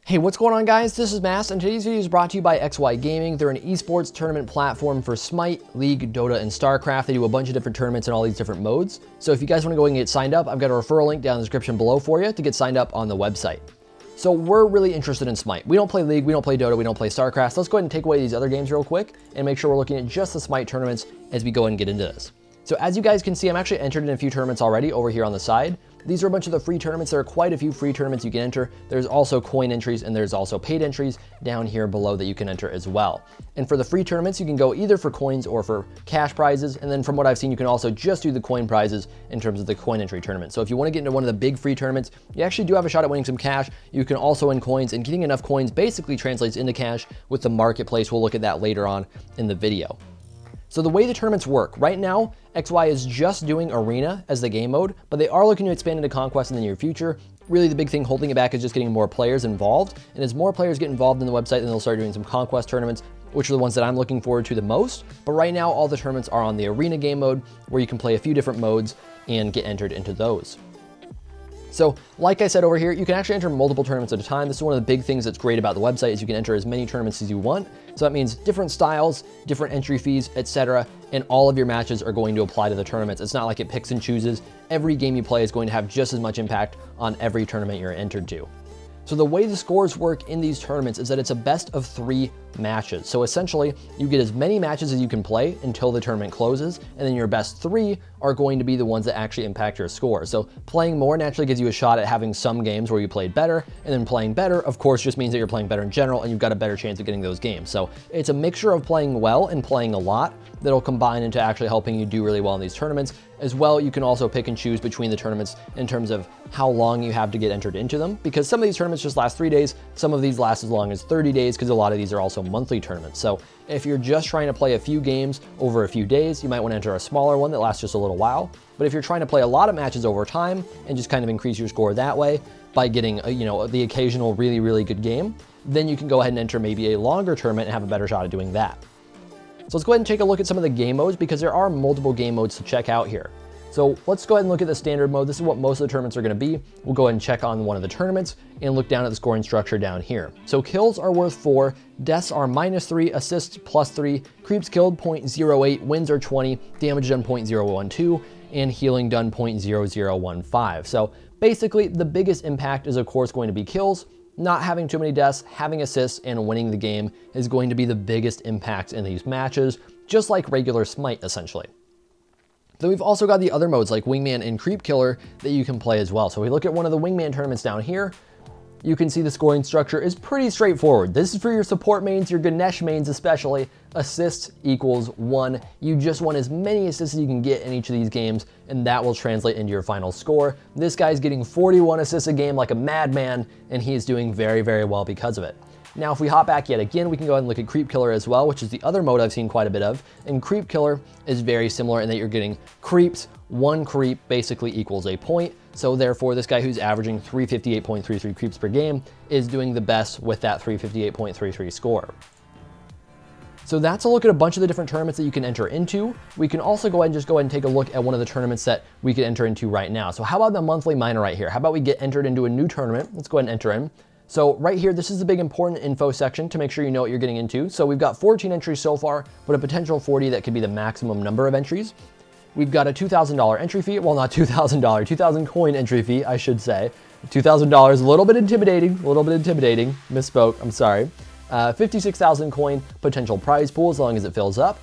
Hey, what's going on, guys? This is Mast, and today's video is brought to you by XYGaming. They're an esports tournament platform for SMITE, League, Dota, and StarCraft. They do a bunch of different tournaments in all these different modes. So if you guys want to go and get signed up, I've got a referral link down in the description below for you to get signed up on the website. So we're really interested in SMITE. We don't play League, we don't play Dota, we don't play StarCraft. So let's go ahead and take away these other games real quick and make sure we're looking at just the SMITE tournaments as we go ahead and get into this. So as you guys can see, I'm actually entered in a few tournaments already over here on the side. These are a bunch of the free tournaments. There are quite a few free tournaments you can enter. There's also coin entries and there's also paid entries down here below that you can enter as well. And for the free tournaments, you can go either for coins or for cash prizes. And then from what I've seen, you can also just do the coin prizes in terms of the coin entry tournament. So if you want to get into one of the big free tournaments, you actually do have a shot at winning some cash. You can also win coins, and getting enough coins basically translates into cash with the marketplace. We'll look at that later on in the video. So the way the tournaments work, right now, XY is just doing Arena as the game mode, but they are looking to expand into Conquest in the near future. Really, the big thing holding it back is just getting more players involved. And as more players get involved in the website, then they'll start doing some Conquest tournaments, which are the ones that I'm looking forward to the most. But right now, all the tournaments are on the Arena game mode, where you can play a few different modes and get entered into those. So like I said over here, you can actually enter multiple tournaments at a time. This is one of the big things that's great about the website is you can enter as many tournaments as you want. So that means different styles, different entry fees, etc. And all of your matches are going to apply to the tournaments. It's not like it picks and chooses. Every game you play is going to have just as much impact on every tournament you're entered to. So the way the scores work in these tournaments is that it's a best of 3 matches. So essentially, you get as many matches as you can play until the tournament closes, and then your best 3 are going to be the ones that actually impact your score. So playing more naturally gives you a shot at having some games where you played better, and then playing better, of course, just means that you're playing better in general, and you've got a better chance of getting those games. So it's a mixture of playing well and playing a lot that'll combine into actually helping you do really well in these tournaments. As well, you can also pick and choose between the tournaments in terms of how long you have to get entered into them, because some of these tournaments just last 3 days, some of these last as long as 30 days, because a lot of these are also monthly tournaments. So if you're just trying to play a few games over a few days, you might want to enter a smaller one that lasts just a little while. But if you're trying to play a lot of matches over time and just kind of increase your score that way by getting, the occasional really, really good game, then you can go ahead and enter maybe a longer tournament and have a better shot at doing that. So let's go ahead and take a look at some of the game modes, because there are multiple game modes to check out here. So let's go ahead and look at the standard mode. This is what most of the tournaments are going to be. We'll go ahead and check on one of the tournaments and look down at the scoring structure down here. So kills are worth 4, deaths are -3, assists +3, creeps killed 0.08, wins are 20, damage done 0.012, and healing done 0.0015. So basically, the biggest impact is of course going to be kills. Not having too many deaths, having assists, and winning the game is going to be the biggest impact in these matches, just like regular SMITE essentially. Then we've also got the other modes like Wingman and Creep Killer that you can play as well. So we look at one of the Wingman tournaments down here. You can see the scoring structure is pretty straightforward. This is for your support mains, your Ganesh mains especially. Assists equals 1. You just want as many assists as you can get in each of these games, and that will translate into your final score. This guy's getting 41 assists a game like a madman, and he is doing very, very well because of it. Now, if we hop back yet again, we can go ahead and look at Creep Killer as well, which is the other mode I've seen quite a bit of. And Creep Killer is very similar in that you're getting creeps. 1 creep basically equals a point. So therefore, this guy who's averaging 358.33 creeps per game is doing the best with that 358.33 score. So that's a look at a bunch of the different tournaments that you can enter into. We can also go ahead and take a look at one of the tournaments that we could enter into right now. So how about the monthly miner right here? How about we get entered into a new tournament? Let's go ahead and enter in. So right here, this is the big important info section to make sure you know what you're getting into. So we've got 14 entries so far, but a potential 40 that could be the maximum number of entries. We've got a $2,000 entry fee. Well, not $2,000, 2,000 coin entry fee, I should say. $2,000, a little bit intimidating, misspoke, I'm sorry. 56,000 coin potential prize pool as long as it fills up.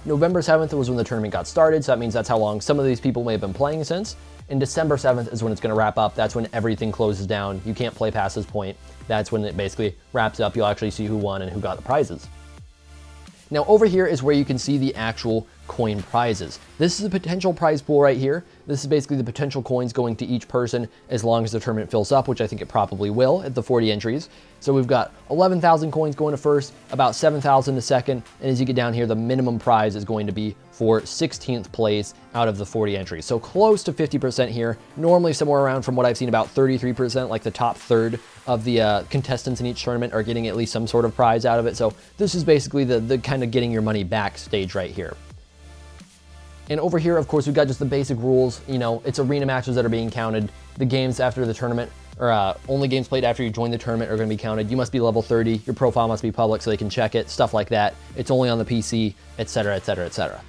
November 7th was when the tournament got started, so that means that's how long some of these people may have been playing since. And December 7th is when it's going to wrap up. That's when everything closes down. You can't play past this point. That's when it basically wraps up. You'll actually see who won and who got the prizes. Now over here is where you can see the actual coin prizes. This is the potential prize pool right here. This is basically the potential coins going to each person as long as the tournament fills up, which I think it probably will at the 40 entries. So we've got 11,000 coins going to first, about 7,000 to second, and as you get down here, the minimum prize is going to be for 16th place out of the 40 entries. So close to 50% here, normally somewhere around, from what I've seen, about 33%, like the top third of the contestants in each tournament are getting at least some sort of prize out of it. So this is basically the kind of getting your money back stage right here. And over here, of course, we've got just the basic rules. You know, it's arena matches that are being counted. The games after the tournament, or only games played after you join the tournament are going to be counted. You must be level 30. Your profile must be public so they can check it, stuff like that. It's only on the PC, etc., etc., etc.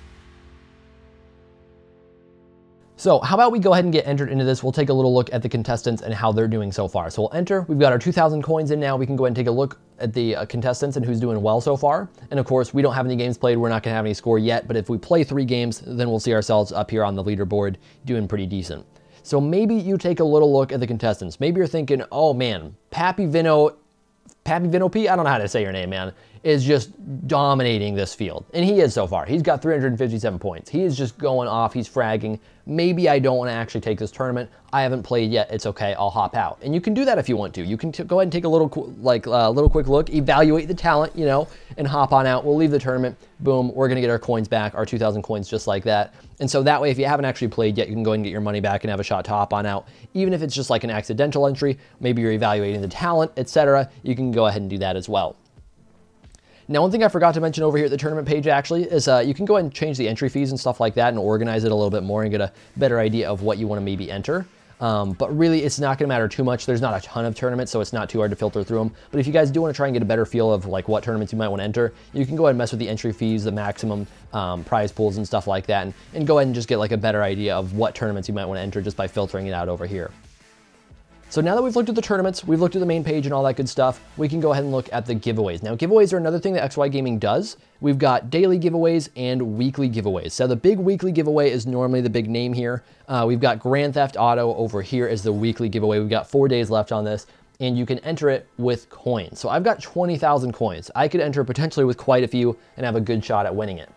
So how about we go ahead and get entered into this? We'll take a little look at the contestants and how they're doing so far. So we'll enter. We've got our 2,000 coins in now. We can go ahead and take a look at the contestants and who's doing well so far. And of course, we don't have any games played. We're not going to have any score yet. But if we play 3 games, then we'll see ourselves up here on the leaderboard doing pretty decent. So maybe you take a little look at the contestants. Maybe you're thinking, oh man, Pappy Vino P, I don't know how to say your name, man, is just dominating this field. And he is so far. He's got 357 points. He is just going off. He's fragging. Maybe I don't want to actually take this tournament. I haven't played yet. It's okay. I'll hop out. And you can do that if you want to. You can go ahead and take a little quick look, evaluate the talent, you know, and hop on out. We'll leave the tournament. Boom. We're going to get our coins back, our 2,000 coins just like that. And so that way, if you haven't actually played yet, you can go ahead and get your money back and have a shot to hop on out. Even if it's just like an accidental entry, maybe you're evaluating the talent, etc., you can go ahead and do that as well. Now, one thing I forgot to mention over here at the tournament page actually is you can go ahead and change the entry fees and stuff like that and organize it a little bit more and get a better idea of what you want to maybe enter. But really, it's not going to matter too much. There's not a ton of tournaments, so it's not too hard to filter through them. But if you guys do want to try and get a better feel of like what tournaments you might want to enter, you can go ahead and mess with the entry fees, the maximum prize pools and stuff like that, and go ahead and just get like a better idea of what tournaments you might want to enter just by filtering it out over here. So now that we've looked at the tournaments, we've looked at the main page and all that good stuff, we can go ahead and look at the giveaways. Now, giveaways are another thing that XYGaming does. We've got daily giveaways and weekly giveaways. So the big weekly giveaway is normally the big name here. We've got Grand Theft Auto over here as the weekly giveaway. We've got 4 days left on this, and you can enter it with coins. So I've got 20,000 coins. I could enter potentially with quite a few and have a good shot at winning it.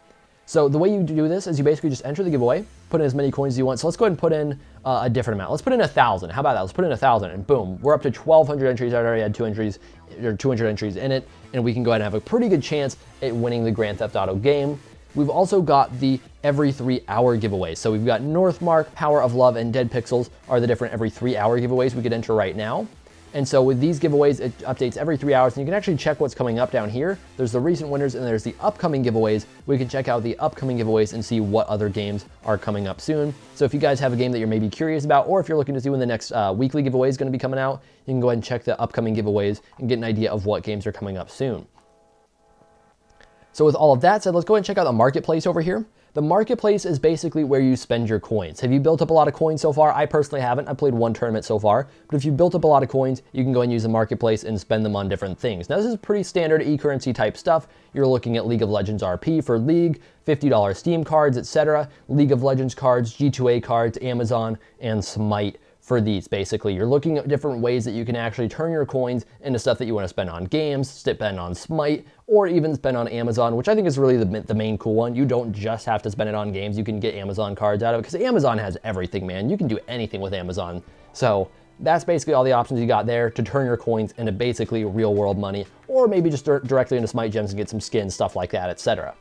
So the way you do this is you basically just enter the giveaway, put in as many coins as you want. So let's go ahead and put in a different amount. Let's put in 1,000. How about that? Let's put in 1,000 and boom, we're up to 1,200 entries. I already had 200 entries in it, and we can go ahead and have a pretty good chance at winning the Grand Theft Auto game. We've also got the every 3 hour giveaways. So we've got Northmark, Power of Love, and Dead Pixels are the different every 3 hour giveaways we could enter right now. And so with these giveaways, it updates every 3 hours, and you can actually check what's coming up down here. There's the recent winners and there's the upcoming giveaways. We can check out the upcoming giveaways and see what other games are coming up soon. So if you guys have a game that you're maybe curious about, or if you're looking to see when the next weekly giveaway is going to be coming out, you can go ahead and check the upcoming giveaways and get an idea of what games are coming up soon. So with all of that said, let's go ahead and check out the marketplace over here. The marketplace is basically where you spend your coins. Have you built up a lot of coins so far? I personally haven't. I played 1 tournament so far. But if you built up a lot of coins, you can go and use the marketplace and spend them on different things. Now, this is pretty standard e-currency type stuff. You're looking at League of Legends RP for League, $50 Steam cards, etc. League of Legends cards, G2A cards, Amazon, and SMITE for these. Basically, you're looking at different ways that you can actually turn your coins into stuff that you want to spend on games, spend on SMITE, or even spend on Amazon, which I think is really the main cool one. You don't just have to spend it on games. You can get Amazon cards out of it because Amazon has everything, man. You can do anything with Amazon. So that's basically all the options you got there to turn your coins into basically real world money, or maybe just directly into SMITE gems and get some skins, stuff like that, etc.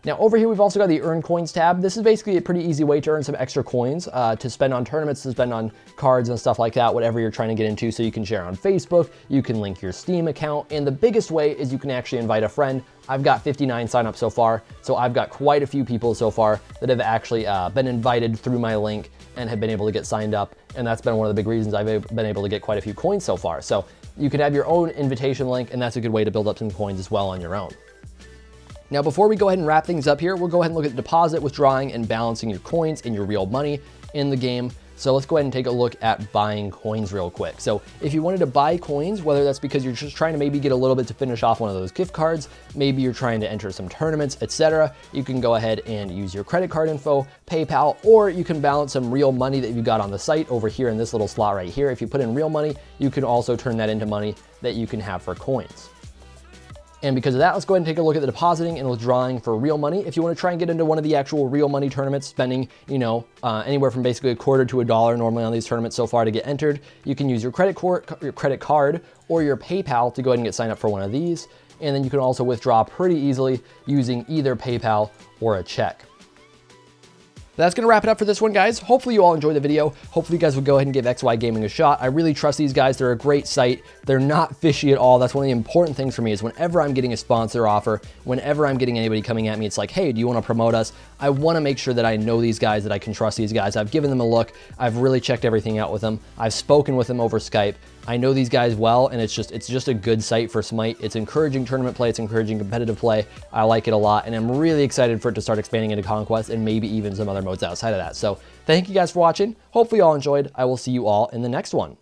Now over here, we've also got the Earn Coins tab. This is basically a pretty easy way to earn some extra coins to spend on tournaments, to spend on cards and stuff like that, whatever you're trying to get into. So you can share on Facebook, you can link your Steam account, and the biggest way is you can actually invite a friend. I've got 59 signups so far, so I've got quite a few people so far that have actually been invited through my link and have been able to get signed up, and that's been one of the big reasons I've been able to get quite a few coins so far. So you can have your own invitation link, and that's a good way to build up some coins as well on your own. Now, before we go ahead and wrap things up here, we'll go ahead and look at deposit, withdrawing, and balancing your coins and your real money in the game. So let's go ahead and take a look at buying coins real quick. So if you wanted to buy coins, whether that's because you're just trying to maybe get a little bit to finish off one of those gift cards, maybe you're trying to enter some tournaments, etc., you can go ahead and use your credit card info, PayPal, or you can balance some real money that you got on the site over here in this little slot right here. If you put in real money, you can also turn that into money that you can have for coins. And because of that, let's go ahead and take a look at the depositing and withdrawing for real money. If you want to try and get into one of the actual real money tournaments, spending, anywhere from basically a quarter to $1 normally on these tournaments so far to get entered, you can use your credit card or your PayPal to go ahead and get signed up for one of these. And then you can also withdraw pretty easily using either PayPal or a check. That's going to wrap it up for this one, guys. Hopefully you all enjoyed the video. Hopefully you guys would go ahead and give XYGaming a shot. I really trust these guys. They're a great site. They're not fishy at all. That's one of the important things for me is whenever I'm getting a sponsor offer, whenever I'm getting anybody coming at me, it's like, hey, do you want to promote us? I want to make sure that I know these guys, that I can trust these guys. I've given them a look. I've really checked everything out with them. I've spoken with them over Skype. I know these guys well, and it's just a good site for Smite. It's encouraging tournament play. It's encouraging competitive play. I like it a lot, and I'm really excited for it to start expanding into Conquest and maybe even some other modes outside of that. So thank you guys for watching. Hopefully you all enjoyed. I will see you all in the next one.